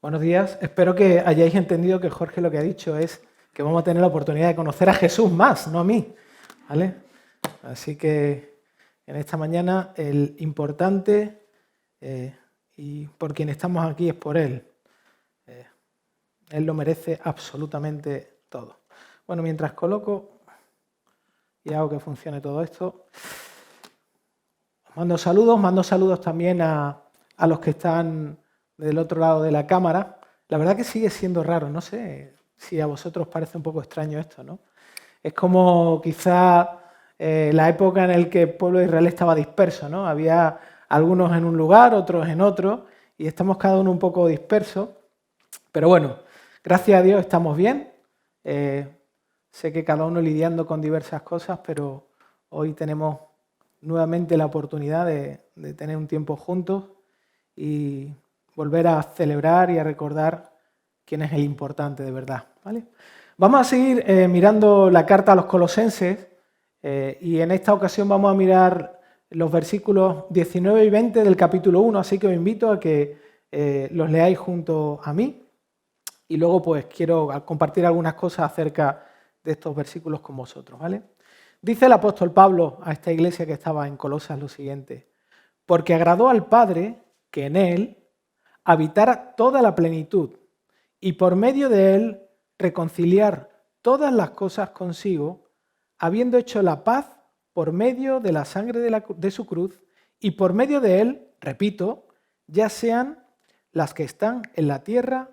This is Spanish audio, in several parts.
Buenos días. Espero que hayáis entendido que Jorge lo que ha dicho es que vamos a tener la oportunidad de conocer a Jesús más, no a mí. ¿Vale? Así que en esta mañana el importante y por quien estamos aquí es por Él. Él lo merece absolutamente todo. Bueno, mientras coloco y hago que funcione todo esto, mando saludos también a los que están del otro lado de la cámara. La verdad que sigue siendo raro, no sé si a vosotros parece un poco extraño esto, ¿no? Es como quizá la época en la que el pueblo de Israel estaba disperso, ¿no? Había algunos en un lugar, otros en otro, y estamos cada uno un poco dispersos. Pero bueno, gracias a Dios estamos bien. Sé que cada uno lidiando con diversas cosas, pero hoy tenemos nuevamente la oportunidad de tener un tiempo juntos y volver a celebrar y a recordar quién es el importante de verdad, ¿vale? Vamos a seguir mirando la carta a los Colosenses y en esta ocasión vamos a mirar los versículos 19 y 20 del capítulo 1, así que os invito a que los leáis junto a mí y luego pues quiero compartir algunas cosas acerca de estos versículos con vosotros, ¿vale? Dice el apóstol Pablo a esta iglesia que estaba en Colosas lo siguiente: porque agradó al Padre que en él habitara toda la plenitud y por medio de él reconciliar todas las cosas consigo, habiendo hecho la paz por medio de la sangre de su cruz, y por medio de él, repito, ya sean las que están en la tierra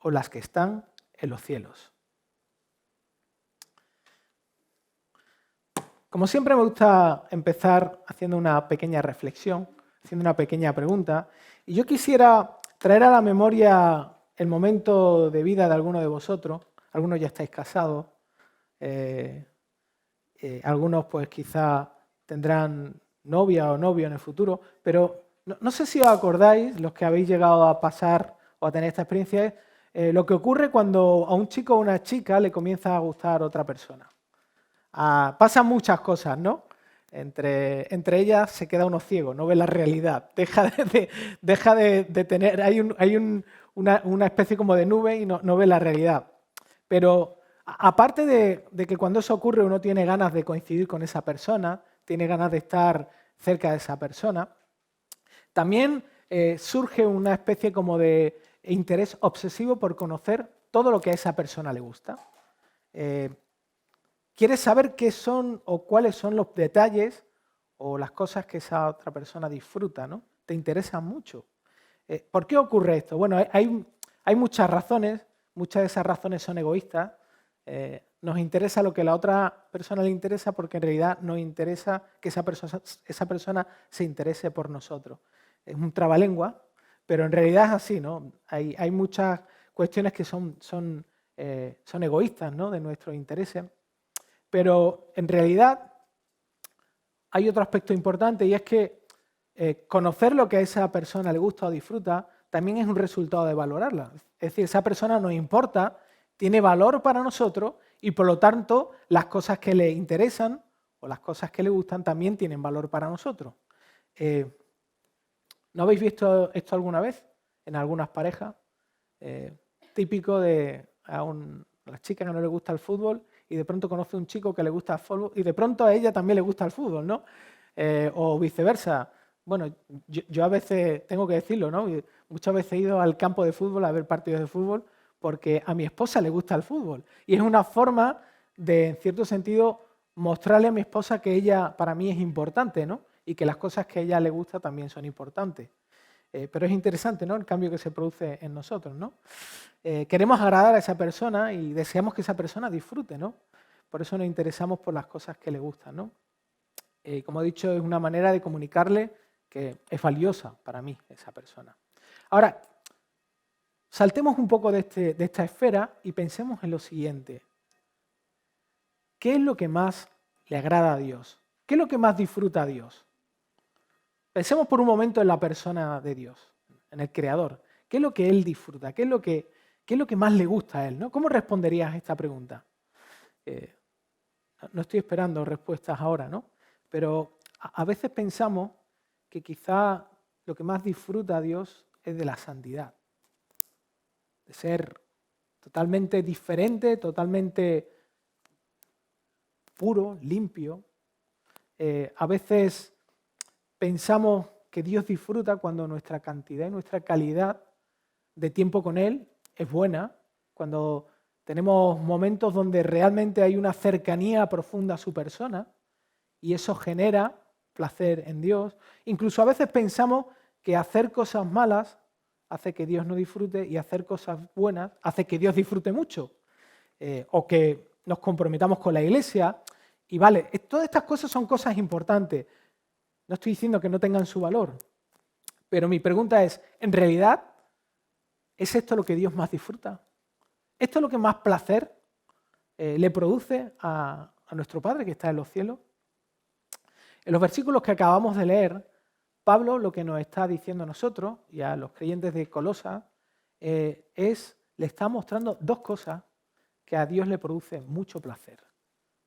o las que están en los cielos. Como siempre me gusta empezar haciendo una pequeña reflexión, haciendo una pequeña pregunta, y yo quisiera traer a la memoria el momento de vida de alguno de vosotros. Algunos ya estáis casados, algunos pues quizá tendrán novia o novio en el futuro, pero no sé si os acordáis, los que habéis llegado a pasar o a tener esta experiencia, lo que ocurre cuando a un chico o una chica le comienza a gustar otra persona. Pasan muchas cosas, ¿no? Entre ellas se queda uno ciego, no ve la realidad, deja de tener, hay una especie como de nube y no ve la realidad. Pero aparte de que cuando eso ocurre uno tiene ganas de coincidir con esa persona, tiene ganas de estar cerca de esa persona, también surge una especie como de interés obsesivo por conocer todo lo que a esa persona le gusta. Quieres saber qué son o cuáles son los detalles o las cosas que esa otra persona disfruta, ¿no? Te interesan mucho. ¿Por qué ocurre esto? Bueno, hay muchas razones, muchas de esas razones son egoístas. Nos interesa lo que a la otra persona le interesa porque en realidad nos interesa que esa persona se interese por nosotros. Es un trabalengua, pero en realidad es así, ¿no? Hay muchas cuestiones que son egoístas, ¿no? De nuestros intereses. Pero en realidad hay otro aspecto importante y es que conocer lo que a esa persona le gusta o disfruta también es un resultado de valorarla. Es decir, esa persona nos importa, tiene valor para nosotros y por lo tanto las cosas que le interesan o las cosas que le gustan también tienen valor para nosotros. ¿No habéis visto esto alguna vez en algunas parejas? Típico de a la chica que no le gusta el fútbol y de pronto conoce a un chico que le gusta el fútbol y de pronto a ella también le gusta el fútbol, ¿no? O viceversa. Bueno, yo a veces, tengo que decirlo, ¿no? Muchas veces he ido al campo de fútbol a ver partidos de fútbol porque a mi esposa le gusta el fútbol. Y es una forma de, en cierto sentido, mostrarle a mi esposa que ella para mí es importante, ¿no? Y que las cosas que a ella le gusta también son importantes. Pero es interesante, ¿no? El cambio que se produce en nosotros, ¿no? Queremos agradar a esa persona y deseamos que esa persona disfrute, ¿no? Por eso nos interesamos por las cosas que le gustan, ¿no? Como he dicho, es una manera de comunicarle que es valiosa para mí esa persona. Ahora, saltemos un poco de esta esfera y pensemos en lo siguiente. ¿Qué es lo que más le agrada a Dios? ¿Qué es lo que más disfruta a Dios? Pensemos por un momento en la persona de Dios, en el Creador. ¿Qué es lo que Él disfruta? ¿Qué es lo que más le gusta a Él? ¿No? ¿Cómo responderías a esta pregunta? No estoy esperando respuestas ahora, ¿no? Pero a veces pensamos que quizá lo que más disfruta a Dios es de la santidad. de ser totalmente diferente, totalmente puro, limpio. A veces pensamos que Dios disfruta cuando nuestra cantidad y nuestra calidad de tiempo con Él es buena, cuando tenemos momentos donde realmente hay una cercanía profunda a su persona y eso genera placer en Dios. Incluso a veces pensamos que hacer cosas malas hace que Dios no disfrute y hacer cosas buenas hace que Dios disfrute mucho. O que nos comprometamos con la iglesia. Y vale, todas estas cosas son cosas importantes. No estoy diciendo que no tengan su valor. Pero mi pregunta es, ¿en realidad es esto lo que Dios más disfruta? ¿Esto es lo que más placer le produce a nuestro Padre que está en los cielos? En los versículos que acabamos de leer, Pablo lo que nos está diciendo a nosotros y a los creyentes de Colosas le está mostrando dos cosas que a Dios le produce mucho placer,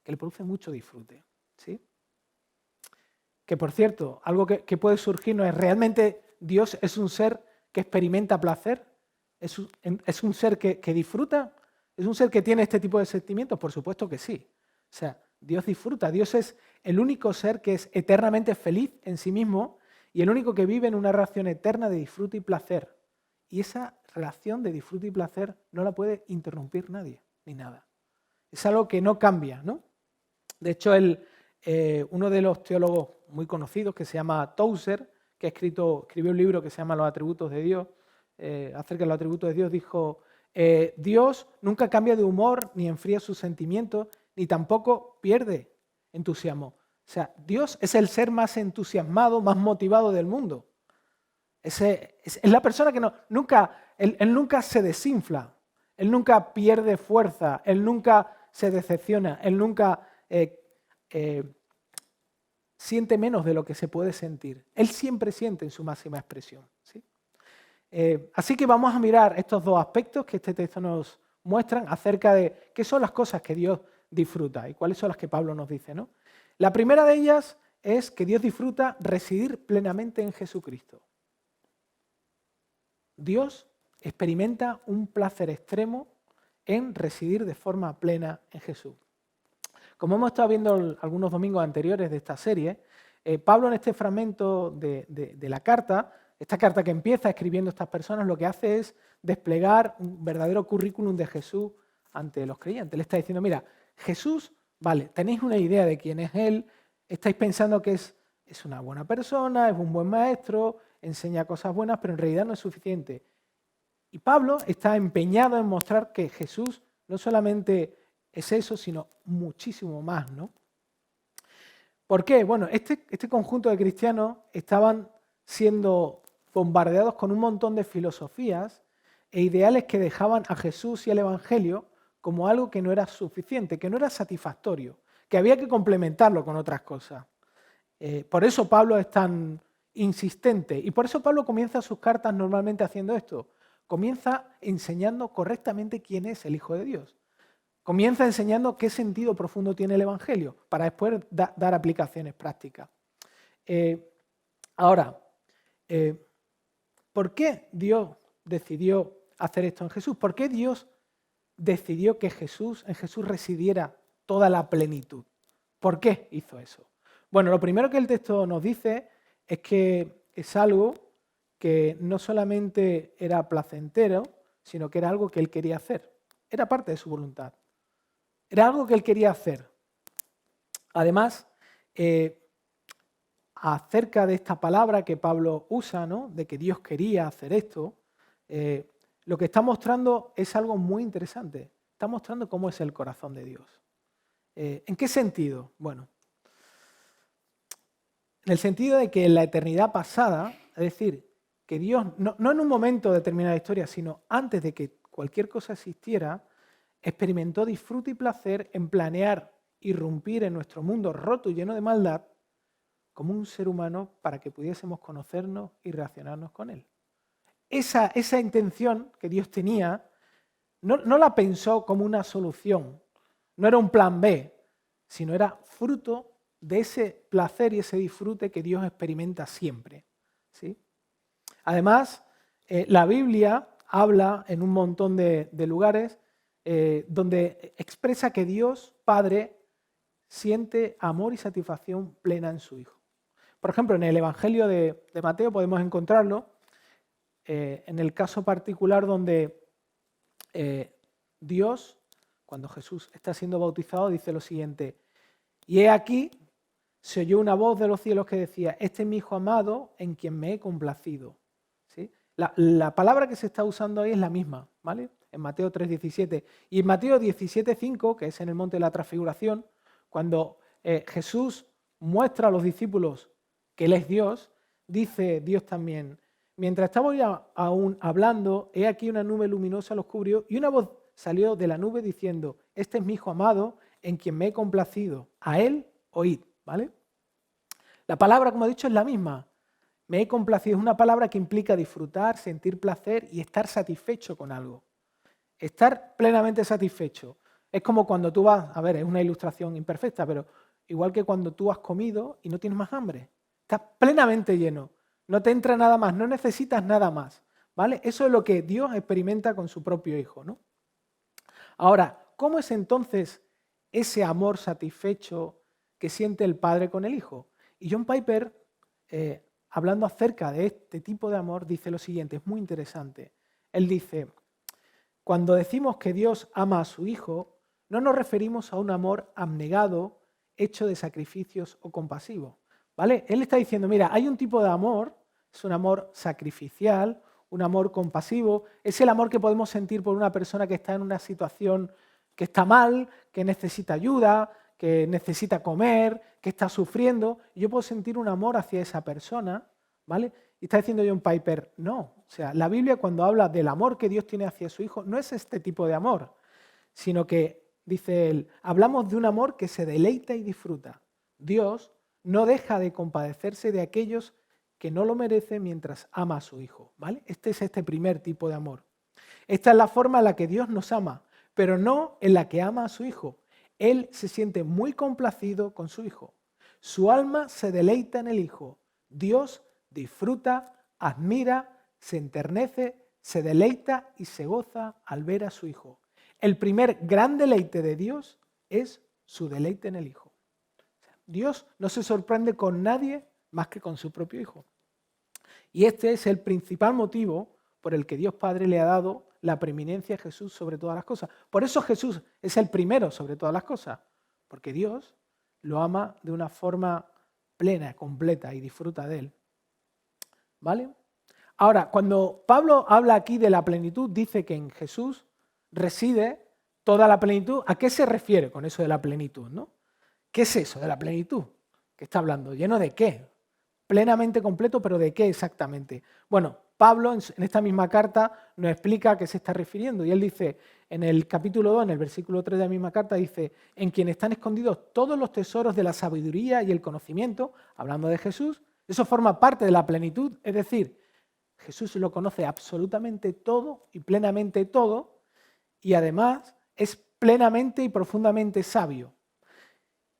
que le produce mucho disfrute. ¿Sí? Que por cierto, algo que puede surgir no es realmente Dios es un ser que experimenta placer, es un ser que disfruta, es un ser que tiene este tipo de sentimientos, por supuesto que sí. O sea, Dios disfruta, Dios es el único ser que es eternamente feliz en sí mismo y el único que vive en una relación eterna de disfrute y placer. Y esa relación de disfrute y placer no la puede interrumpir nadie, ni nada. Es algo que no cambia, ¿no? De hecho, uno de los teólogos muy conocidos, que se llama Tozer, que escribió un libro que se llama Los atributos de Dios, acerca de los atributos de Dios, dijo, Dios nunca cambia de humor, ni enfría sus sentimientos, ni tampoco pierde entusiasmo. O sea, Dios es el ser más entusiasmado, más motivado del mundo. Es la persona que él nunca se desinfla, él nunca pierde fuerza, él nunca se decepciona, él nunca siente menos de lo que se puede sentir. Él siempre siente en su máxima expresión. ¿Sí? Así que vamos a mirar estos dos aspectos que este texto nos muestran acerca de qué son las cosas que Dios disfruta y cuáles son las que Pablo nos dice, ¿no? La primera de ellas es que Dios disfruta residir plenamente en Jesucristo. Dios experimenta un placer extremo en residir de forma plena en Jesús. Como hemos estado viendo algunos domingos anteriores de esta serie, Pablo en este fragmento de la carta, esta carta que empieza escribiendo a estas personas, lo que hace es desplegar un verdadero currículum de Jesús ante los creyentes. Le está diciendo, mira, Jesús, vale, tenéis una idea de quién es Él, estáis pensando que es una buena persona, es un buen maestro, enseña cosas buenas, pero en realidad no es suficiente. Y Pablo está empeñado en mostrar que Jesús no solamente es eso, sino muchísimo más, ¿no? ¿Por qué? Bueno, este conjunto de cristianos estaban siendo bombardeados con un montón de filosofías e ideales que dejaban a Jesús y al Evangelio como algo que no era suficiente, que no era satisfactorio, que había que complementarlo con otras cosas. Por eso Pablo es tan insistente y por eso Pablo comienza sus cartas normalmente haciendo esto. Comienza enseñando correctamente quién es el Hijo de Dios. Comienza enseñando qué sentido profundo tiene el Evangelio para después dar aplicaciones prácticas. Ahora, ¿por qué Dios decidió hacer esto en Jesús? ¿Por qué Dios decidió que en Jesús residiera toda la plenitud? ¿Por qué hizo eso? Bueno, lo primero que el texto nos dice es que es algo que no solamente era placentero, sino que era algo que él quería hacer. Era parte de su voluntad. Era algo que él quería hacer. Además, acerca de esta palabra que Pablo usa, ¿no? De que Dios quería hacer esto, lo que está mostrando es algo muy interesante. Está mostrando cómo es el corazón de Dios. ¿En qué sentido? Bueno, en el sentido de que en la eternidad pasada, es decir, que Dios, no en un momento determinado de la historia, sino antes de que cualquier cosa existiera, experimentó disfrute y placer en planear irrumpir en nuestro mundo roto y lleno de maldad como un ser humano para que pudiésemos conocernos y relacionarnos con Él. Esa intención que Dios tenía no la pensó como una solución, no era un plan B, sino era fruto de ese placer y ese disfrute que Dios experimenta siempre. ¿Sí? Además, la Biblia habla en un montón de lugares donde expresa que Dios Padre siente amor y satisfacción plena en su Hijo. Por ejemplo, en el Evangelio de Mateo podemos encontrarlo en el caso particular donde Dios, cuando Jesús está siendo bautizado, dice lo siguiente: y he aquí, se oyó una voz de los cielos que decía, este es mi Hijo amado en quien me he complacido. ¿Sí? La palabra que se está usando ahí es la misma, ¿vale? En Mateo 3:17. Y en Mateo 17:5, que es en el monte de la transfiguración, cuando Jesús muestra a los discípulos que Él es Dios, dice Dios también, mientras estaba aún hablando, he aquí una nube luminosa los cubrió y una voz salió de la nube diciendo, este es mi Hijo amado en quien me he complacido, a Él oíd, ¿vale? La palabra, como he dicho, es la misma. Me he complacido es una palabra que implica disfrutar, sentir placer y estar satisfecho con algo. Estar plenamente satisfecho. Es como cuando tú vas, a ver, es una ilustración imperfecta, pero igual que cuando tú has comido y no tienes más hambre. Estás plenamente lleno. No te entra nada más, no necesitas nada más. ¿Vale? Eso es lo que Dios experimenta con su propio Hijo, ¿no? Ahora, ¿cómo es entonces ese amor satisfecho que siente el Padre con el Hijo? Y John Piper, hablando acerca de este tipo de amor, dice lo siguiente, es muy interesante. Él dice, cuando decimos que Dios ama a su Hijo, no nos referimos a un amor abnegado, hecho de sacrificios o compasivo, ¿vale? Él está diciendo, mira, hay un tipo de amor, es un amor sacrificial, un amor compasivo, es el amor que podemos sentir por una persona que está en una situación que está mal, que necesita ayuda, que necesita comer, que está sufriendo. Yo puedo sentir un amor hacia esa persona, ¿vale? Y está diciendo John Piper, no. O sea, la Biblia cuando habla del amor que Dios tiene hacia su Hijo, no es este tipo de amor, sino que, dice él, hablamos de un amor que se deleita y disfruta. Dios no deja de compadecerse de aquellos que no lo merecen mientras ama a su Hijo, ¿vale? Este es este primer tipo de amor. Esta es la forma en la que Dios nos ama, pero no en la que ama a su Hijo. Él se siente muy complacido con su Hijo. Su alma se deleita en el Hijo. Dios disfruta, admira, se enternece, se deleita y se goza al ver a su Hijo. El primer gran deleite de Dios es su deleite en el Hijo. Dios no se sorprende con nadie más que con su propio Hijo. Y este es el principal motivo por el que Dios Padre le ha dado la preeminencia a Jesús sobre todas las cosas. Por eso Jesús es el primero sobre todas las cosas, porque Dios lo ama de una forma plena, completa y disfruta de él. ¿Vale? Ahora, cuando Pablo habla aquí de la plenitud, dice que en Jesús reside toda la plenitud. ¿A qué se refiere con eso de la plenitud, no? ¿Qué es eso de la plenitud? ¿Qué está hablando? ¿Lleno de qué? Plenamente completo, pero ¿de qué exactamente? Bueno, Pablo en esta misma carta nos explica a qué se está refiriendo. Y él dice, en el capítulo 2, en el versículo 3 de la misma carta, dice, en quien están escondidos todos los tesoros de la sabiduría y el conocimiento, hablando de Jesús, eso forma parte de la plenitud, es decir, Jesús lo conoce absolutamente todo y plenamente todo, y además es plenamente y profundamente sabio.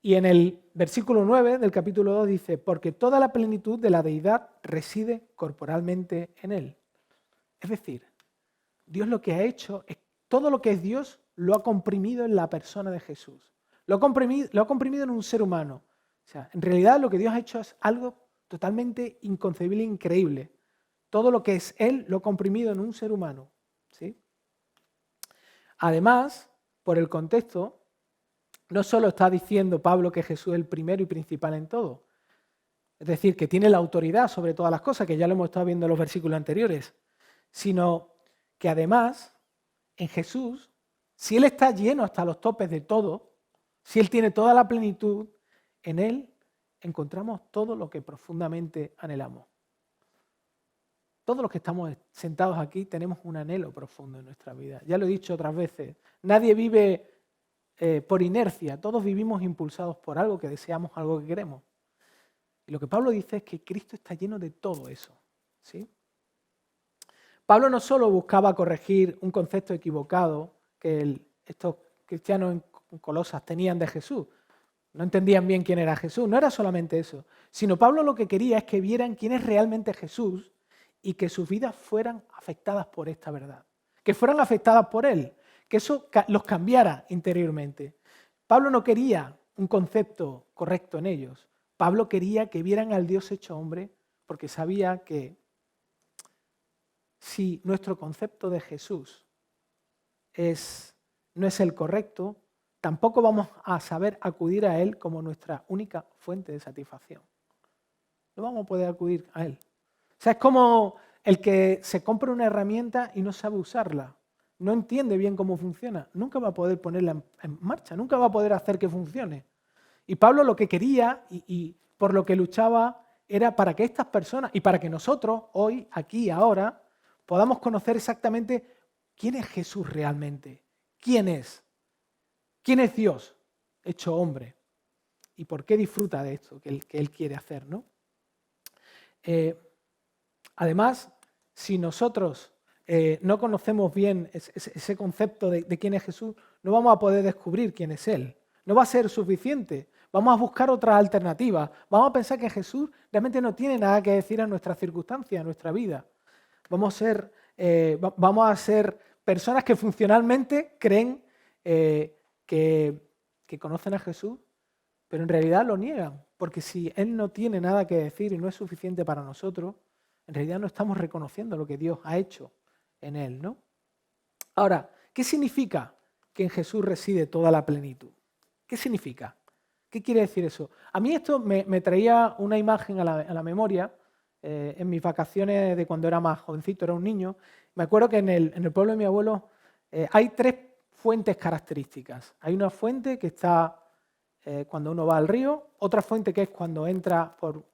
Y en el versículo 9 del capítulo 2 dice, porque toda la plenitud de la deidad reside corporalmente en él. Es decir, Dios lo que ha hecho es todo lo que es Dios lo ha comprimido en la persona de Jesús. Lo ha comprimido en un ser humano. O sea, en realidad lo que Dios ha hecho es algo totalmente inconcebible e increíble. Todo lo que es Él lo ha comprimido en un ser humano. ¿Sí? Además, por el contexto, no solo está diciendo Pablo que Jesús es el primero y principal en todo, es decir, que tiene la autoridad sobre todas las cosas, que ya lo hemos estado viendo en los versículos anteriores, sino que además, en Jesús, si Él está lleno hasta los topes de todo, si Él tiene toda la plenitud, en Él encontramos todo lo que profundamente anhelamos. Todos los que estamos sentados aquí tenemos un anhelo profundo en nuestra vida. Ya lo he dicho otras veces, nadie vive por inercia, todos vivimos impulsados por algo que deseamos, algo que queremos. Y lo que Pablo dice es que Cristo está lleno de todo eso. ¿Sí? Pablo no solo buscaba corregir un concepto equivocado que estos cristianos en Colosas tenían de Jesús, no entendían bien quién era Jesús, no era solamente eso, sino Pablo lo que quería es que vieran quién es realmente Jesús y que sus vidas fueran afectadas por esta verdad, que fueran afectadas por Él, que eso los cambiara interiormente. Pablo no quería un concepto correcto en ellos. Pablo quería que vieran al Dios hecho hombre porque sabía que si nuestro concepto de Jesús no es el correcto, tampoco vamos a saber acudir a Él como nuestra única fuente de satisfacción. No vamos a poder acudir a Él. O sea, es como el que se compra una herramienta y no sabe usarla, no entiende bien cómo funciona, nunca va a poder ponerla en marcha, nunca va a poder hacer que funcione. Y Pablo lo que quería y por lo que luchaba era para que estas personas y para que nosotros hoy, aquí, ahora, podamos conocer exactamente quién es Jesús realmente, quién es Dios hecho hombre y por qué disfruta de esto que Él quiere hacer, ¿no? Además, si nosotros no conocemos bien ese concepto de quién es Jesús, no vamos a poder descubrir quién es Él. No va a ser suficiente. Vamos a buscar otras alternativas. Vamos a pensar que Jesús realmente no tiene nada que decir a nuestras circunstancias, a nuestra vida. Vamos a ser personas que funcionalmente creen que conocen a Jesús, pero en realidad lo niegan. Porque si Él no tiene nada que decir y no es suficiente para nosotros, en realidad no estamos reconociendo lo que Dios ha hecho en Él, ¿no? Ahora, ¿qué significa que en Jesús reside toda la plenitud? ¿Qué significa? ¿Qué quiere decir eso? A mí esto me traía una imagen a la memoria en mis vacaciones de cuando era más jovencito, era un niño. Me acuerdo que en el pueblo de mi abuelo hay 3 fuentes características. Hay una fuente que está cuando uno va al río, otra fuente que es cuando entra por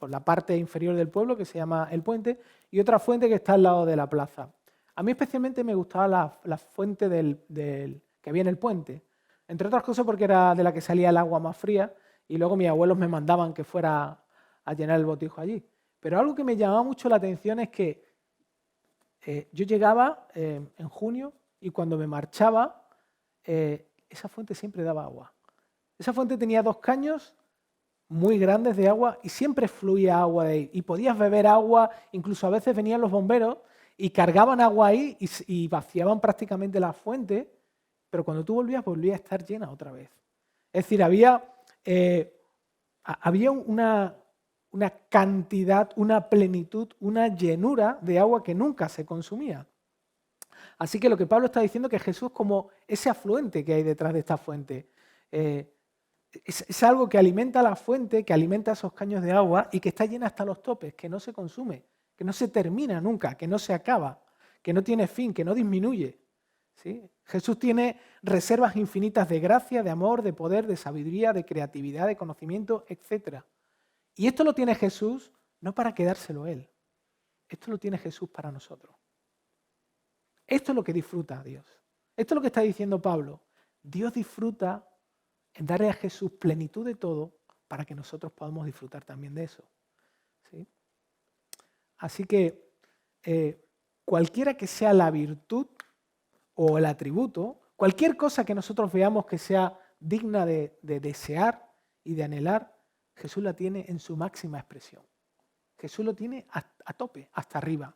la parte inferior del pueblo, que se llama el puente, y otra fuente que está al lado de la plaza. A mí especialmente me gustaba la fuente que había en el puente, entre otras cosas porque era de la que salía el agua más fría y luego mis abuelos me mandaban que fuera a llenar el botijo allí. Pero algo que me llamaba mucho la atención es que yo llegaba en junio y cuando me marchaba, esa fuente siempre daba agua. Esa fuente tenía 2 caños muy grandes de agua y siempre fluía agua de ahí. Y podías beber agua, incluso a veces venían los bomberos y cargaban agua ahí y vaciaban prácticamente la fuente, pero cuando tú volvía a estar llena otra vez. Es decir, había una cantidad, una plenitud, una llenura de agua que nunca se consumía. Así que lo que Pablo está diciendo es que Jesús es como ese afluente que hay detrás de esta fuente. Es algo que alimenta la fuente, que alimenta esos caños de agua y que está llena hasta los topes, que no se consume, que no se termina nunca, que no se acaba, que no tiene fin, que no disminuye. ¿Sí? Jesús tiene reservas infinitas de gracia, de amor, de poder, de sabiduría, de creatividad, de conocimiento, etc. Y esto lo tiene Jesús no para quedárselo Él. Esto lo tiene Jesús para nosotros. Esto es lo que disfruta Dios. Esto es lo que está diciendo Pablo. Dios disfruta en darle a Jesús plenitud de todo para que nosotros podamos disfrutar también de eso. ¿Sí? Así que cualquiera que sea la virtud o el atributo, cualquier cosa que nosotros veamos que sea digna de desear y de anhelar, Jesús la tiene en su máxima expresión. Jesús lo tiene a tope, hasta arriba.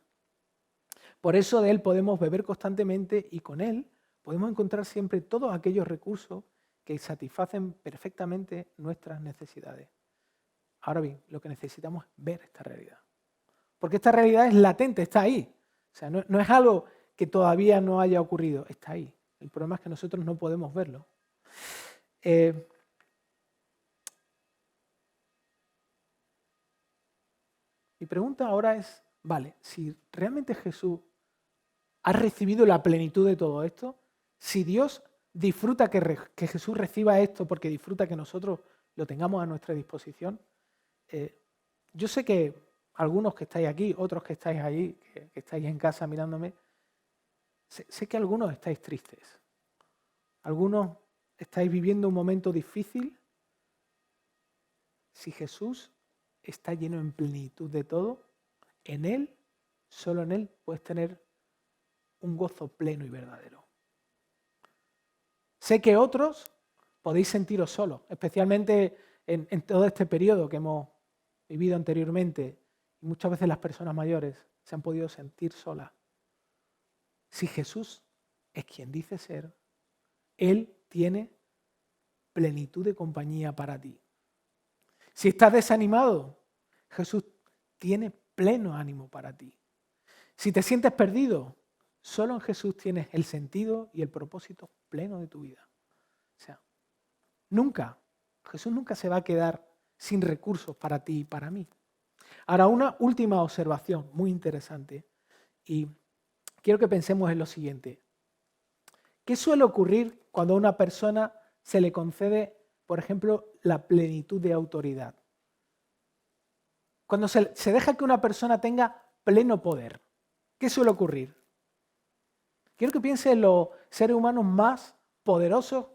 Por eso de Él podemos beber constantemente y con Él podemos encontrar siempre todos aquellos recursos que satisfacen perfectamente nuestras necesidades. Ahora bien, lo que necesitamos es ver esta realidad. Porque esta realidad es latente, está ahí. O sea, no es algo que todavía no haya ocurrido, está ahí. El problema es que nosotros no podemos verlo. Mi pregunta ahora es, vale, si realmente Jesús ha recibido la plenitud de todo esto, si Dios disfruta que Jesús reciba esto porque disfruta que nosotros lo tengamos a nuestra disposición, yo sé que algunos que estáis aquí, otros que estáis ahí, que estáis en casa mirándome, sé que algunos estáis tristes. Algunos estáis viviendo un momento difícil. Si Jesús está lleno en plenitud de todo, en Él, solo en Él, puedes tener un gozo pleno y verdadero. Sé que otros podéis sentiros solos, especialmente en todo este periodo que hemos vivido anteriormente, y muchas veces las personas mayores se han podido sentir solas. Si Jesús es quien dice ser, Él tiene plenitud de compañía para ti. Si estás desanimado, Jesús tiene pleno ánimo para ti. Si te sientes perdido, solo en Jesús tienes el sentido y el propósito pleno de tu vida. O sea, Jesús nunca se va a quedar sin recursos para ti y para mí. Ahora, una última observación muy interesante, y quiero que pensemos en lo siguiente. ¿Qué suele ocurrir cuando a una persona se le concede, por ejemplo, la plenitud de autoridad? Cuando se deja que una persona tenga pleno poder, ¿qué suele ocurrir? Quiero que piense en los seres humanos más poderosos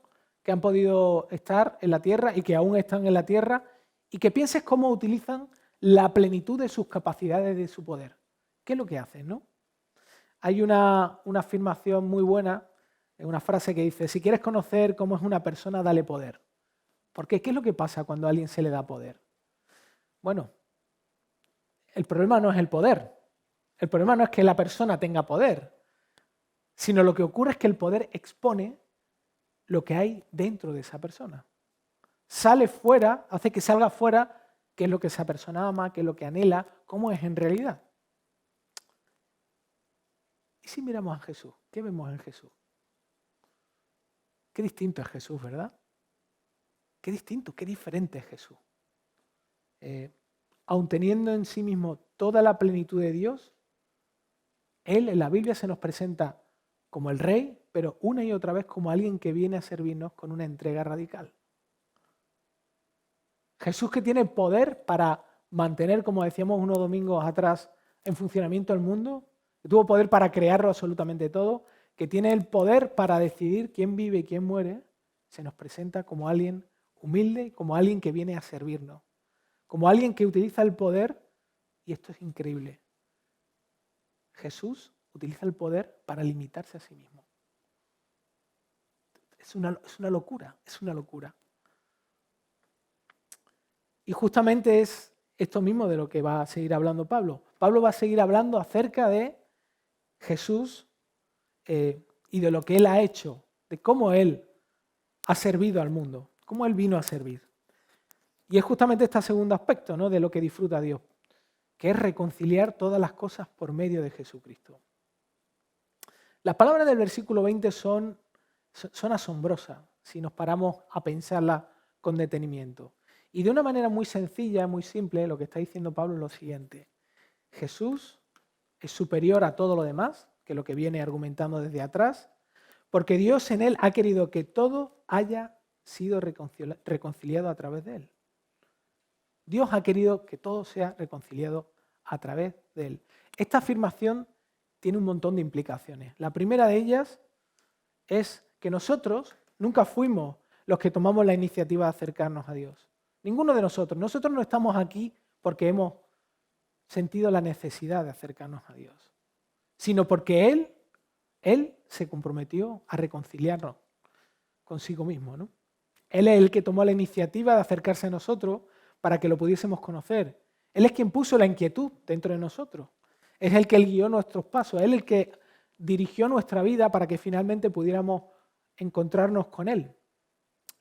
que han podido estar en la Tierra y que aún están en la Tierra, y que pienses cómo utilizan la plenitud de sus capacidades, de su poder. ¿Qué es lo que hacen, no? Hay una afirmación muy buena, una frase que dice: si quieres conocer cómo es una persona, dale poder. Porque ¿qué es lo que pasa cuando a alguien se le da poder? Bueno, el problema no es el poder. El problema no es que la persona tenga poder, sino lo que ocurre es que el poder expone lo que hay dentro de esa persona. Sale fuera, hace que salga fuera qué es lo que esa persona ama, qué es lo que anhela, cómo es en realidad. ¿Y si miramos a Jesús? ¿Qué vemos en Jesús? Qué distinto es Jesús, ¿verdad? Qué distinto, qué diferente es Jesús. Aun teniendo en sí mismo toda la plenitud de Dios, Él en la Biblia se nos presenta como el Rey, pero una y otra vez como alguien que viene a servirnos con una entrega radical. Jesús, que tiene poder para mantener, como decíamos unos domingos atrás, en funcionamiento el mundo, que tuvo poder para crearlo absolutamente todo, que tiene el poder para decidir quién vive y quién muere, se nos presenta como alguien humilde, como alguien que viene a servirnos, como alguien que utiliza el poder, y esto es increíble. Jesús utiliza el poder para limitarse a sí mismo. Es una locura, es una locura. Y justamente es esto mismo de lo que va a seguir hablando Pablo. Pablo va a seguir hablando acerca de Jesús y de lo que Él ha hecho, de cómo Él ha servido al mundo, cómo Él vino a servir. Y es justamente este segundo aspecto, ¿no?, de lo que disfruta Dios, que es reconciliar todas las cosas por medio de Jesucristo. Las palabras del versículo 20 son asombrosas si nos paramos a pensarlas con detenimiento. Y de una manera muy sencilla, muy simple, lo que está diciendo Pablo es lo siguiente: Jesús es superior a todo lo demás, que es lo que viene argumentando desde atrás, porque Dios en Él ha querido que todo haya sido reconciliado a través de Él. Dios ha querido que todo sea reconciliado a través de Él. Esta afirmación tiene un montón de implicaciones. La primera de ellas es que nosotros nunca fuimos los que tomamos la iniciativa de acercarnos a Dios. Ninguno de nosotros. Nosotros no estamos aquí porque hemos sentido la necesidad de acercarnos a Dios, sino porque Él se comprometió a reconciliarnos consigo mismo, ¿no? Él es el que tomó la iniciativa de acercarse a nosotros para que lo pudiésemos conocer. Él es quien puso la inquietud dentro de nosotros. Es el que guió nuestros pasos. Él es el que dirigió nuestra vida para que finalmente pudiéramos encontrarnos con Él.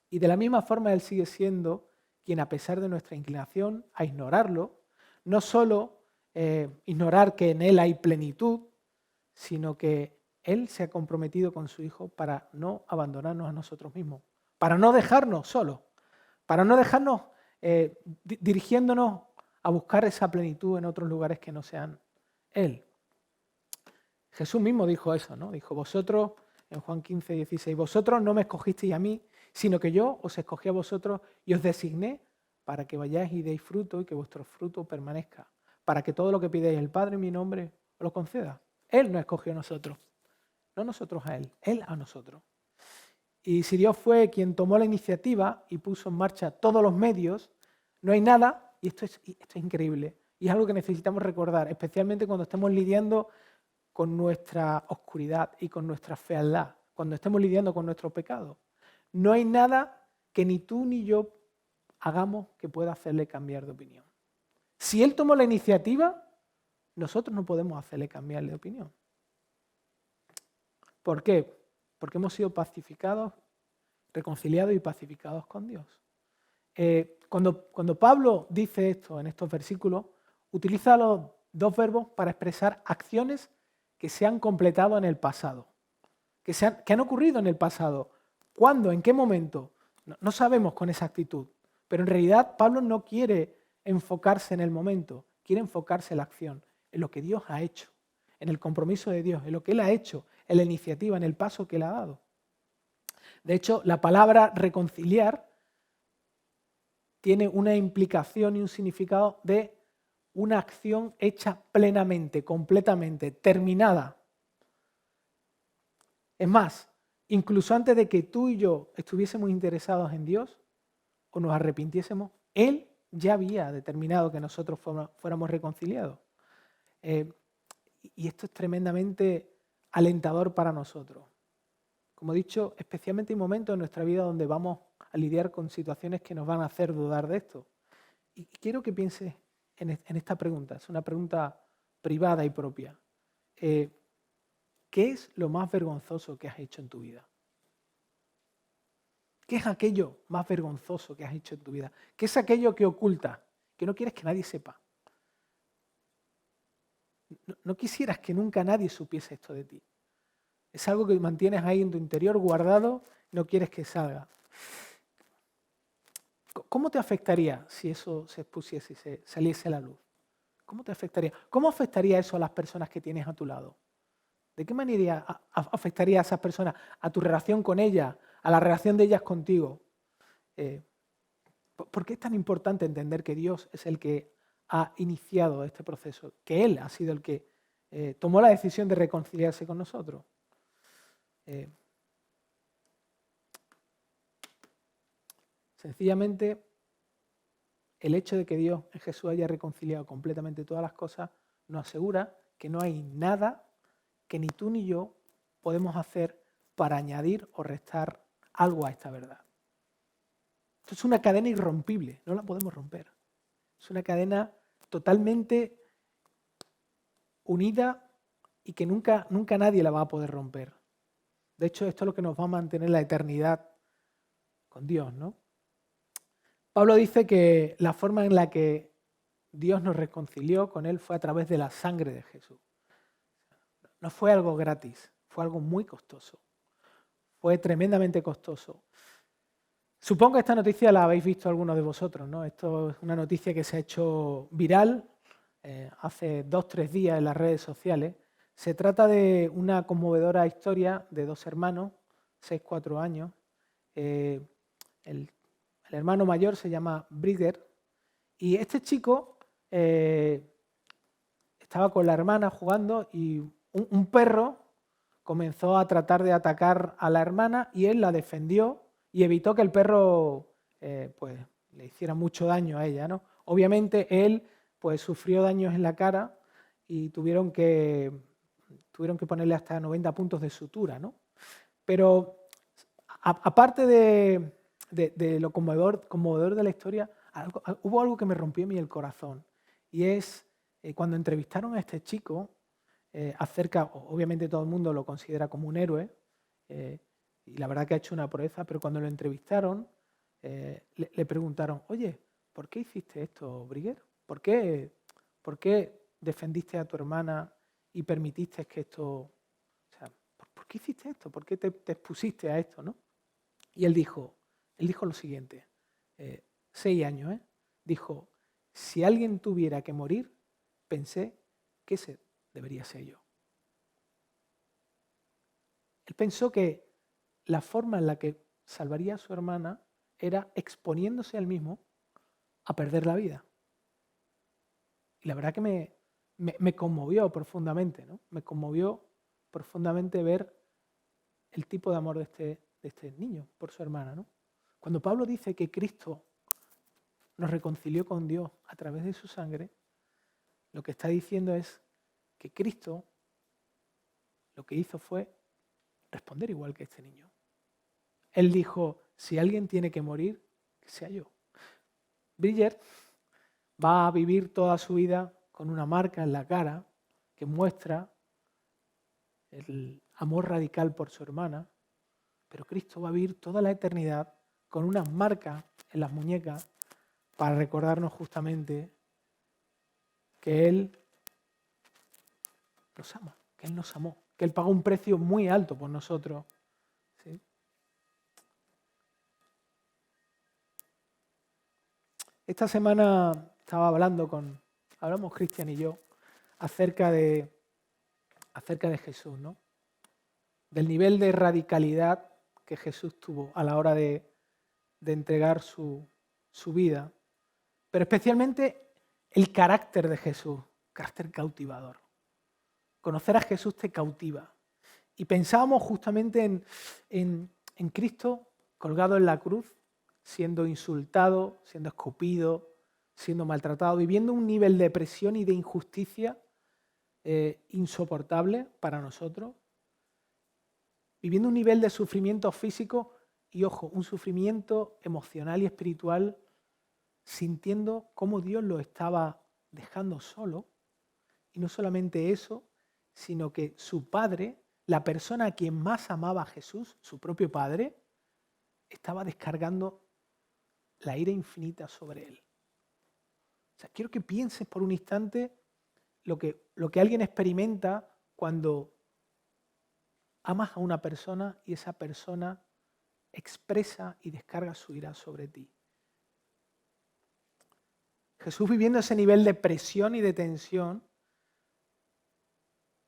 Y de la misma forma Él sigue siendo quien, a pesar de nuestra inclinación a ignorarlo, no solo ignorar que en Él hay plenitud, sino que Él se ha comprometido con su Hijo para no abandonarnos a nosotros mismos, para no dejarnos solos, para no dejarnos dirigiéndonos a buscar esa plenitud en otros lugares que no sean Él. Jesús mismo dijo eso, ¿no? Dijo: vosotros, en Juan 15, 16, vosotros no me escogisteis a mí, sino que yo os escogí a vosotros y os designé para que vayáis y deis fruto y que vuestro fruto permanezca, para que todo lo que pidáis el Padre en mi nombre os lo conceda. Él nos escogió a nosotros, no nosotros a Él a nosotros. Y si Dios fue quien tomó la iniciativa y puso en marcha todos los medios, no hay nada, y esto es increíble, y es algo que necesitamos recordar, especialmente cuando estemos lidiando con nuestra oscuridad y con nuestra fealdad, cuando estemos lidiando con nuestro pecado. No hay nada que ni tú ni yo hagamos que pueda hacerle cambiar de opinión. Si Él tomó la iniciativa, nosotros no podemos hacerle cambiar de opinión. ¿Por qué? Porque hemos sido pacificados, reconciliados y pacificados con Dios. Cuando Pablo dice esto en estos versículos, utiliza los dos verbos para expresar acciones que se han completado en el pasado, que han ocurrido en el pasado. ¿Cuándo? ¿En qué momento? No sabemos con exactitud, pero en realidad Pablo no quiere enfocarse en el momento, quiere enfocarse en la acción, en lo que Dios ha hecho, en el compromiso de Dios, en lo que Él ha hecho, en la iniciativa, en el paso que Él ha dado. De hecho, la palabra reconciliar tiene una implicación y un significado de una acción hecha plenamente, completamente, terminada. Es más, incluso antes de que tú y yo estuviésemos interesados en Dios o nos arrepintiésemos, Él ya había determinado que nosotros fuéramos reconciliados. Y esto es tremendamente alentador para nosotros. Como he dicho, especialmente en momentos en nuestra vida donde vamos a lidiar con situaciones que nos van a hacer dudar de esto. Y quiero que pienses en esta pregunta, es una pregunta privada y propia. ¿Qué es lo más vergonzoso que has hecho en tu vida? ¿Qué es aquello más vergonzoso que has hecho en tu vida? ¿Qué es aquello que ocultas, que no quieres que nadie sepa? No quisieras que nunca nadie supiese esto de ti. Es algo que mantienes ahí en tu interior guardado, no quieres que salga. ¿Cómo te afectaría si eso se expusiese y se saliese a la luz? ¿Cómo te afectaría? ¿Cómo afectaría eso a las personas que tienes a tu lado? ¿De qué manera afectaría a esas personas, a tu relación con ellas, a la relación de ellas contigo? ¿Por qué es tan importante entender que Dios es el que ha iniciado este proceso? Que Él ha sido el que tomó la decisión de reconciliarse con nosotros. Sencillamente, el hecho de que Dios en Jesús haya reconciliado completamente todas las cosas nos asegura que no hay nada que ni tú ni yo podemos hacer para añadir o restar algo a esta verdad. Esto es una cadena irrompible, no la podemos romper. Es una cadena totalmente unida y que nunca nadie la va a poder romper. De hecho, esto es lo que nos va a mantener la eternidad con Dios, ¿no? Pablo dice que la forma en la que Dios nos reconcilió con Él fue a través de la sangre de Jesús. No fue algo gratis, fue algo muy costoso. Fue tremendamente costoso. Supongo que esta noticia la habéis visto algunos de vosotros, ¿no? Esto es una noticia que se ha hecho viral hace 2 o 3 días en las redes sociales. Se trata de una conmovedora historia de 2 hermanos, 6-4 años. El hermano mayor se llama Bridger y este chico estaba con la hermana jugando y un perro comenzó a tratar de atacar a la hermana y él la defendió y evitó que el perro pues, le hiciera mucho daño a ella, ¿no? Obviamente él pues, sufrió daños en la cara y tuvieron que ponerle hasta 90 puntos de sutura, ¿no? Pero aparte de lo conmovedor de la historia, hubo algo que me rompió a mí el corazón. Y es cuando entrevistaron a este chico, obviamente todo el mundo lo considera como un héroe, y la verdad que ha hecho una proeza, pero cuando lo entrevistaron, le preguntaron, oye, ¿por qué hiciste esto, Briguer? ¿Por qué defendiste a tu hermana y permitiste que esto... O sea, ¿por qué hiciste esto? ¿Por qué te expusiste a esto, no? Y él dijo lo siguiente, 6 años, dijo, si alguien tuviera que morir, pensé que ese debería ser yo. Él pensó que la forma en la que salvaría a su hermana era exponiéndose a él mismo a perder la vida. Y la verdad que me conmovió profundamente, ¿no? Me conmovió profundamente ver el tipo de amor de este niño por su hermana, ¿no? Cuando Pablo dice que Cristo nos reconcilió con Dios a través de su sangre, lo que está diciendo es que Cristo lo que hizo fue responder igual que este niño. Él dijo, si alguien tiene que morir, que sea yo. Bridger va a vivir toda su vida con una marca en la cara que muestra el amor radical por su hermana, pero Cristo va a vivir toda la eternidad con unas marcas en las muñecas para recordarnos justamente que Él nos ama, que Él nos amó, que Él pagó un precio muy alto por nosotros. ¿Sí? Esta semana estaba hablamos Cristian y yo, acerca de Jesús, ¿no? Del nivel de radicalidad que Jesús tuvo a la hora de entregar su vida, pero especialmente el carácter de Jesús, carácter cautivador. Conocer a Jesús te cautiva. Y pensábamos justamente en Cristo colgado en la cruz, siendo insultado, siendo escupido, siendo maltratado, viviendo un nivel de presión y de injusticia insoportable para nosotros, viviendo un nivel de sufrimiento físico y, ojo, un sufrimiento emocional y espiritual, sintiendo cómo Dios lo estaba dejando solo. Y no solamente eso, sino que su Padre, la persona a quien más amaba a Jesús, su propio Padre, estaba descargando la ira infinita sobre él. O sea, quiero que pienses por un instante lo que alguien experimenta cuando amas a una persona y esa persona expresa y descarga su ira sobre ti. Jesús viviendo ese nivel de presión y de tensión,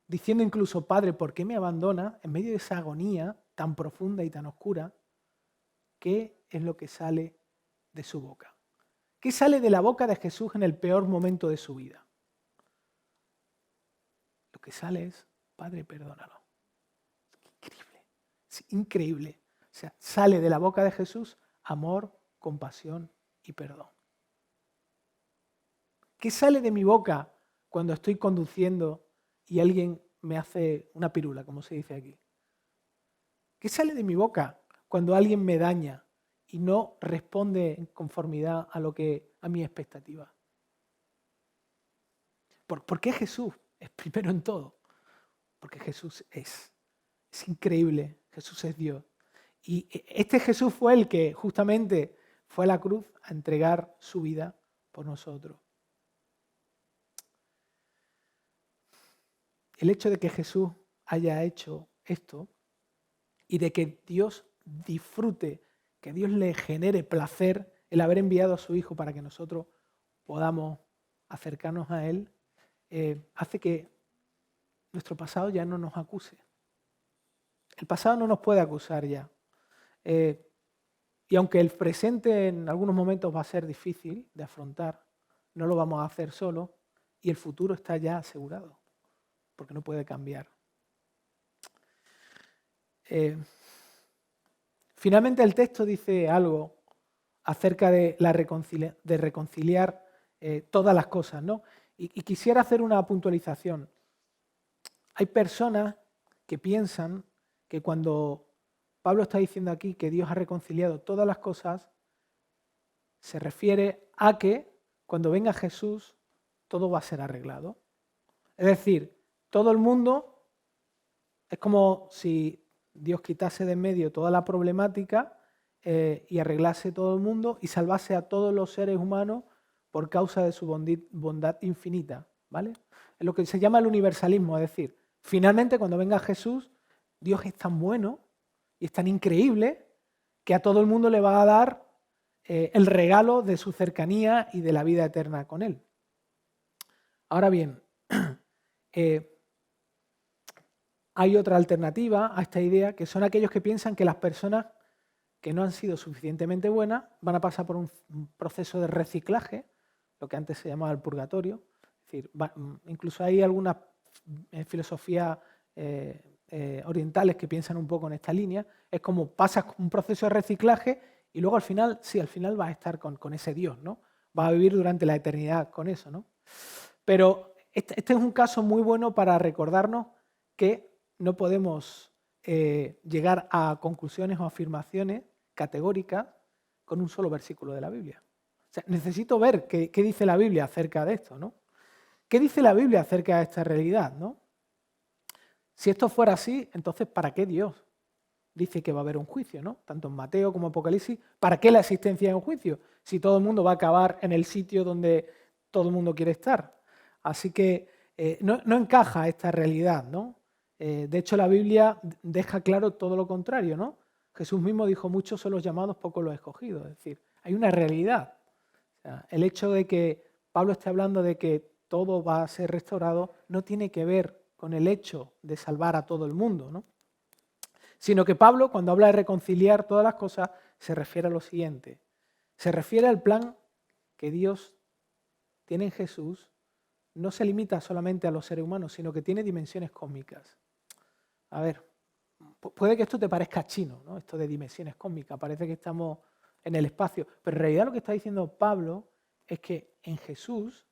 diciendo incluso, Padre, ¿por qué me abandonas? En medio de esa agonía tan profunda y tan oscura, ¿qué es lo que sale de su boca? ¿Qué sale de la boca de Jesús en el peor momento de su vida? Lo que sale es, Padre, perdónalo. Increíble, es increíble. O sea, sale de la boca de Jesús amor, compasión y perdón. ¿Qué sale de mi boca cuando estoy conduciendo y alguien me hace una pirula, como se dice aquí? ¿Qué sale de mi boca cuando alguien me daña y no responde en conformidad a mi expectativa? ¿Por qué Jesús es primero en todo? Porque Jesús es increíble, Jesús es Dios. Y este Jesús fue el que justamente fue a la cruz a entregar su vida por nosotros. El hecho de que Jesús haya hecho esto y de que Dios disfrute, que Dios le genere placer el haber enviado a su Hijo para que nosotros podamos acercarnos a Él, hace que nuestro pasado ya no nos acuse. El pasado no nos puede acusar ya. Y aunque el presente en algunos momentos va a ser difícil de afrontar, no lo vamos a hacer solo y el futuro está ya asegurado, porque no puede cambiar. Finalmente el texto dice algo acerca de reconciliar todas las cosas, ¿no? Y quisiera hacer una puntualización. Hay personas que piensan que cuando Pablo está diciendo aquí que Dios ha reconciliado todas las cosas, se refiere a que cuando venga Jesús todo va a ser arreglado. Es decir, todo el mundo es como si Dios quitase de en medio toda la problemática y arreglase todo el mundo y salvase a todos los seres humanos por causa de su bondad infinita, ¿vale? Es lo que se llama el universalismo, es decir, finalmente cuando venga Jesús, Dios es tan bueno y es tan increíble que a todo el mundo le va a dar el regalo de su cercanía y de la vida eterna con Él. Ahora bien, hay otra alternativa a esta idea, que son aquellos que piensan que las personas que no han sido suficientemente buenas van a pasar por un proceso de reciclaje, lo que antes se llamaba el purgatorio. Es decir, incluso hay algunas filosofías orientales que piensan un poco en esta línea. Es como pasas un proceso de reciclaje y luego al final vas a estar con ese Dios, ¿no? Vas a vivir durante la eternidad con eso, ¿no? Pero este es un caso muy bueno para recordarnos que no podemos llegar a conclusiones o afirmaciones categóricas con un solo versículo de la Biblia. O sea, necesito ver qué dice la Biblia acerca de esto, ¿no? ¿Qué dice la Biblia acerca de esta realidad, no? Si esto fuera así, entonces ¿para qué Dios dice que va a haber un juicio, ¿no? Tanto en Mateo como en Apocalipsis, ¿para qué la existencia de un juicio? Si todo el mundo va a acabar en el sitio donde todo el mundo quiere estar. Así que no encaja esta realidad, ¿no? De hecho, la Biblia deja claro todo lo contrario, ¿no? Jesús mismo dijo, muchos son los llamados, pocos los escogidos. Es decir, hay una realidad. O sea, el hecho de que Pablo esté hablando de que todo va a ser restaurado no tiene que ver con el hecho de salvar a todo el mundo, ¿no? Sino que Pablo, cuando habla de reconciliar todas las cosas, se refiere a lo siguiente. Se refiere al plan que Dios tiene en Jesús, no se limita solamente a los seres humanos, sino que tiene dimensiones cósmicas. A ver, puede que esto te parezca chino, ¿no? Esto de dimensiones cósmicas, parece que estamos en el espacio, pero en realidad lo que está diciendo Pablo es que en Jesús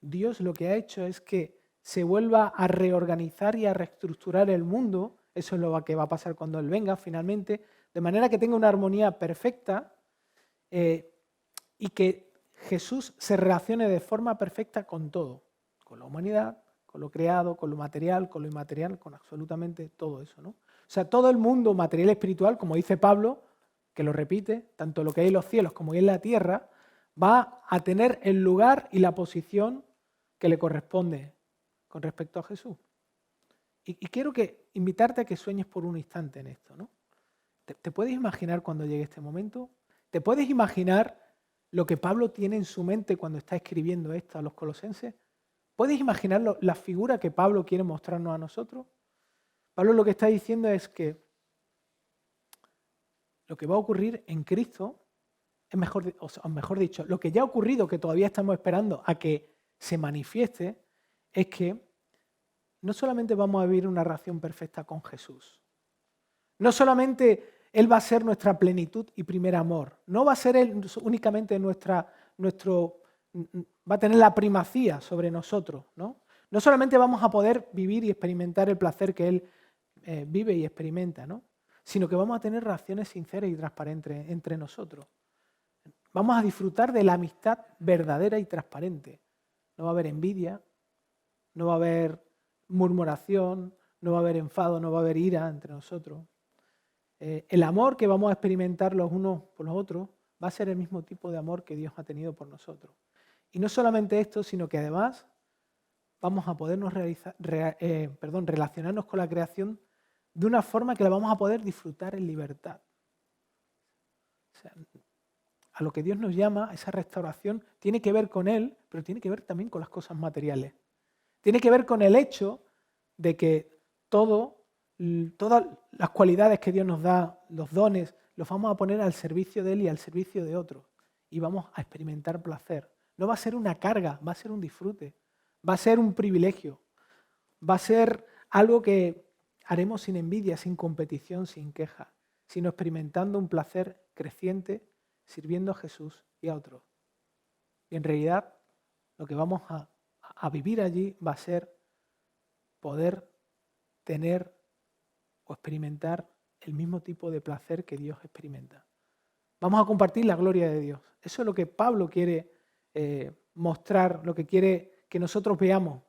Dios lo que ha hecho es que se vuelva a reorganizar y a reestructurar el mundo. Eso es lo que va a pasar cuando Él venga finalmente, de manera que tenga una armonía perfecta y que Jesús se relacione de forma perfecta con todo, con la humanidad, con lo creado, con lo material, con lo inmaterial, con absolutamente todo eso, ¿no? O sea, todo el mundo material y espiritual, como dice Pablo, que lo repite, tanto lo que hay en los cielos como hay en la tierra, va a tener el lugar y la posición que le corresponde con respecto a Jesús. Y quiero invitarte a que sueñes por un instante en esto, ¿no? ¿Te puedes imaginar cuando llegue este momento? ¿Te puedes imaginar lo que Pablo tiene en su mente cuando está escribiendo esto a los colosenses? ¿Puedes imaginar la figura que Pablo quiere mostrarnos a nosotros? Pablo lo que está diciendo es que lo que va a ocurrir en Cristo, o mejor dicho, lo que ya ha ocurrido, que todavía estamos esperando a que se manifieste, es que no solamente vamos a vivir una relación perfecta con Jesús, no solamente Él va a ser nuestra plenitud y primer amor, no va a ser Él únicamente va a tener la primacía sobre nosotros, ¿no? No solamente vamos a poder vivir y experimentar el placer que Él vive y experimenta, ¿no? Sino que vamos a tener relaciones sinceras y transparentes entre nosotros. Vamos a disfrutar de la amistad verdadera y transparente. No va a haber envidia, no va a haber murmuración, no va a haber enfado, no va a haber ira entre nosotros. El amor que vamos a experimentar los unos por los otros va a ser el mismo tipo de amor que Dios ha tenido por nosotros. Y no solamente esto, sino que además vamos a podernos relacionarnos con la creación de una forma que la vamos a poder disfrutar en libertad. O sea, a lo que Dios nos llama, esa restauración, tiene que ver con Él, pero tiene que ver también con las cosas materiales. Tiene que ver con el hecho de que todas las cualidades que Dios nos da, los dones, los vamos a poner al servicio de Él y al servicio de otros. Y vamos a experimentar placer. No va a ser una carga, va a ser un disfrute. Va a ser un privilegio. Va a ser algo que haremos sin envidia, sin competición, sin queja, sino experimentando un placer creciente, sirviendo a Jesús y a otros. Y en realidad lo que vamos a vivir allí va a ser poder tener o experimentar el mismo tipo de placer que Dios experimenta. Vamos a compartir la gloria de Dios. Eso es lo que Pablo quiere mostrar, lo que quiere que nosotros veamos.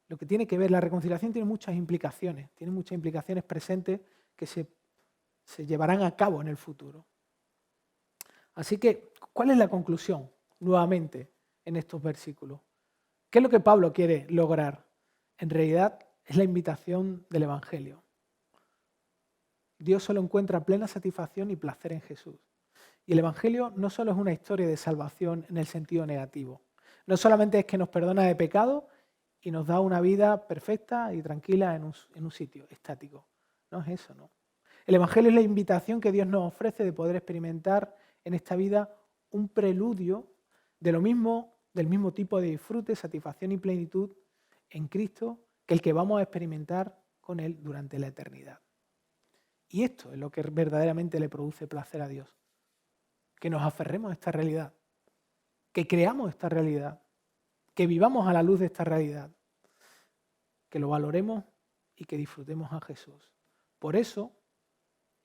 Lo que tiene que ver, la reconciliación tiene muchas implicaciones presentes que se llevarán a cabo en el futuro. Así que, ¿cuál es la conclusión nuevamente en estos versículos? ¿Qué es lo que Pablo quiere lograr? En realidad es la invitación del Evangelio. Dios solo encuentra plena satisfacción y placer en Jesús. Y el Evangelio no solo es una historia de salvación en el sentido negativo. No solamente es que nos perdona de pecado y nos da una vida perfecta y tranquila en un sitio estático. No es eso, no. El Evangelio es la invitación que Dios nos ofrece de poder experimentar en esta vida un preludio del mismo tipo de disfrute, satisfacción y plenitud en Cristo que el que vamos a experimentar con Él durante la eternidad. Y esto es lo que verdaderamente le produce placer a Dios. Que nos aferremos a esta realidad, que creamos esta realidad, que vivamos a la luz de esta realidad, que lo valoremos y que disfrutemos a Jesús. Por eso,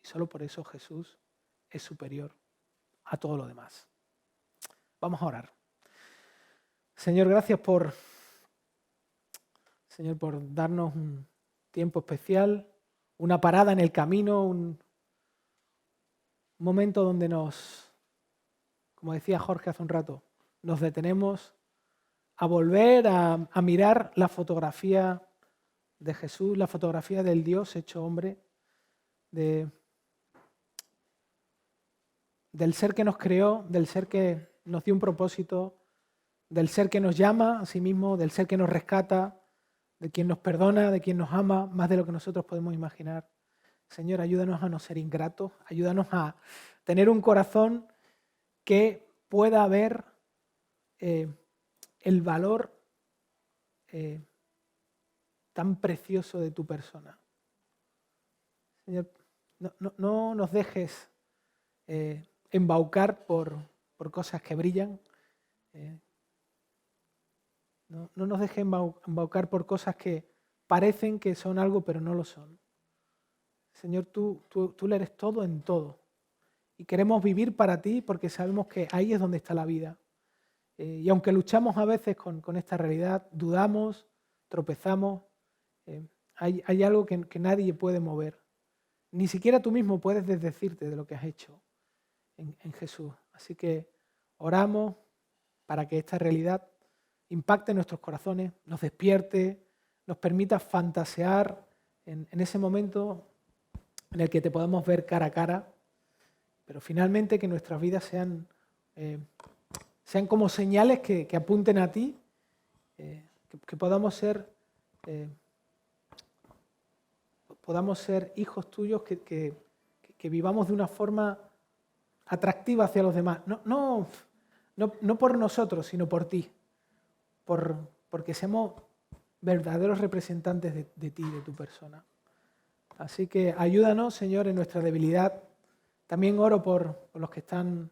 y solo por eso, Jesús es superior a todo lo demás. Vamos a orar. Señor, gracias Señor, por darnos un tiempo especial, una parada en el camino, un momento donde como decía Jorge hace un rato, nos detenemos a volver a mirar la fotografía de Jesús, la fotografía del Dios hecho hombre, del ser que nos creó, del ser que nos dio un propósito, del ser que nos llama a sí mismo, del ser que nos rescata, de quien nos perdona, de quien nos ama, más de lo que nosotros podemos imaginar. Señor, ayúdanos a no ser ingratos, ayúdanos a tener un corazón que pueda ver el valor tan precioso de tu persona. Señor, no nos dejes embaucar por cosas que brillan. No nos dejes embaucar por cosas que parecen que son algo, pero no lo son. Señor, tú le eres todo en todo. Y queremos vivir para ti porque sabemos que ahí es donde está la vida. Y aunque luchamos a veces con esta realidad, dudamos, tropezamos, hay algo que nadie puede mover. Ni siquiera tú mismo puedes desdecirte de lo que has hecho en Jesús. Así que oramos para que esta realidad impacte nuestros corazones, nos despierte, nos permita fantasear en ese momento en el que te podamos ver cara a cara, pero finalmente que nuestras vidas sean como señales que apunten a ti, que podamos ser hijos tuyos, que vivamos de una forma atractiva hacia los demás, no por nosotros, sino por ti, porque seamos verdaderos representantes de ti, de tu persona. Así que ayúdanos, Señor, en nuestra debilidad. También oro por los que están,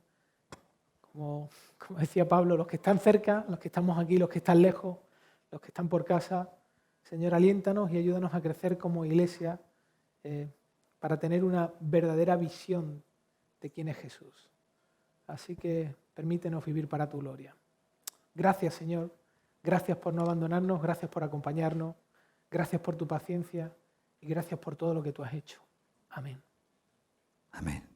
como decía Pablo, los que están cerca, los que estamos aquí, los que están lejos, los que están por casa. Señor, aliéntanos y ayúdanos a crecer como iglesia para tener una verdadera visión de quién es Jesús. Así que permítenos vivir para tu gloria. Gracias, Señor. Gracias por no abandonarnos, gracias por acompañarnos, gracias por tu paciencia y gracias por todo lo que tú has hecho. Amén. Amén.